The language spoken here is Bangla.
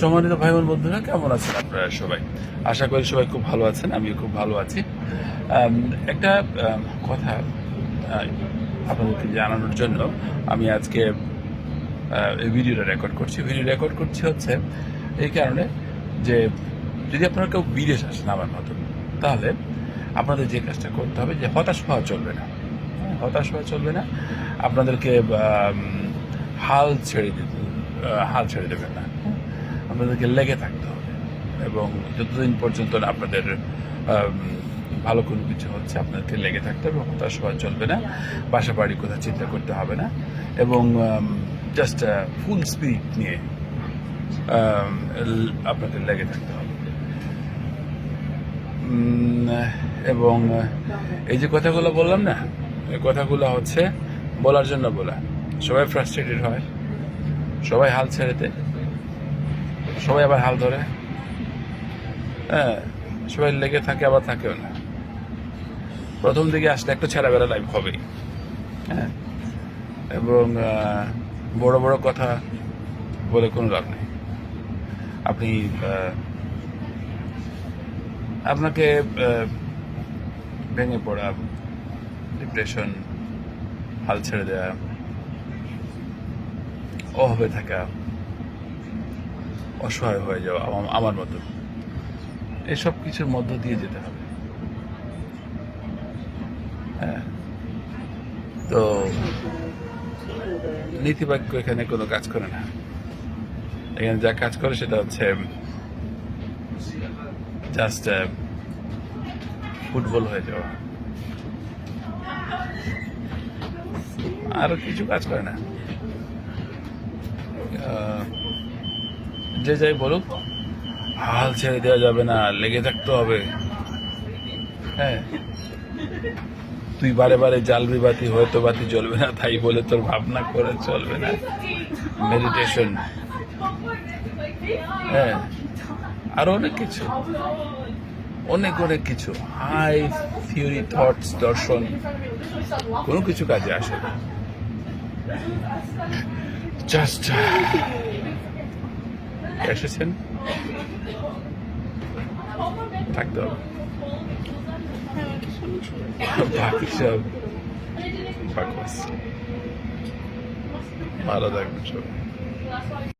সম্মানিত ভাই বোন বন্ধুরা, কেমন আছেন আপনারা সবাই? আশা করি সবাই খুব ভালো আছেন। আমি খুব ভালো আছি। একটা কথা আপনাদেরকে জানানোর জন্য আমি আজকে এই ভিডিওটা রেকর্ড করছি। হচ্ছে এই কারণে যে যদি আপনারা কেউ বিদেশ আসেন আমার মতন, তাহলে আপনাদের যে কাজটা করতে হবে যে হতাশ হওয়া চলবে না। হতাশ হওয়া চলবে না। আপনাদেরকে হাল ছেড়ে দেবেন না। আপনাদেরকে লেগে থাকতে হবে এবং যতদিন পর্যন্ত না আপনাদের ভালো কোনো কিছু হচ্ছে আপনাদেরকে লেগে থাকতে হবে। হতাশ হওয়া চলবে না। বাসা বাড়ি কোথাও চিন্তা করতে হবে না এবং জাস্ট ফুল স্পিরিট নিয়ে আপনাকে লেগে থাকতে হবে। এবং এই যে কথাগুলো বললাম না, এই কথাগুলো হচ্ছে বলার জন্য বলা। সবাই ফ্রাস্ট্রেটেড হয়, সবাই হাল ছেড়ে দেয়, সবাই আবার হাল ধরে, হ্যাঁ, সবাই লেগে থাকে আবার থাকেও না। প্রথম দিকে আসলে একটা ছেঁড়া বেড়া লাইফ হবেই, হ্যাঁ, এবং বড় বড় কথা বলে কোনো লাভ নেই। আপনি আপনাকে ভেঙে পড়া, ডিপ্রেশন, হাল ছেড়ে দেওয়া, অভাবে থাকা, অসহায় হয়ে যাওয়া আমার মতো, এসব কিছুর মধ্য দিয়ে যেতে হবে। হ্যাঁ, তো নীতিবাক্য এখানে কোনো কাজ করে না। এখানে যা কাজ করে সেটা হচ্ছে জাস্ট ফুটবল হয়ে যাওয়া, আর কিছু কাজ করে না। যে যাই বলুক, হাল ছেড়ে দেওয়া যাবে না, লেগে থাকতে হবে। হ্যাঁ, তুই বারে বারে জ্বালবি বাতি, হয়তো বাতি জ্বলবে না, তাই বলে তোর ভাবনা করে চলবে না। মেডিটেশন, হ্যাঁ, আরো অনেক কিছু, অনেক কিছু, হাই থিওরি, থটস, দর্শন, কোনো কিছু কাজে আসে না। জাস্ট এসেছেন, থাকতে হবে, বাকি সব ভালো থাকবেন সবাই।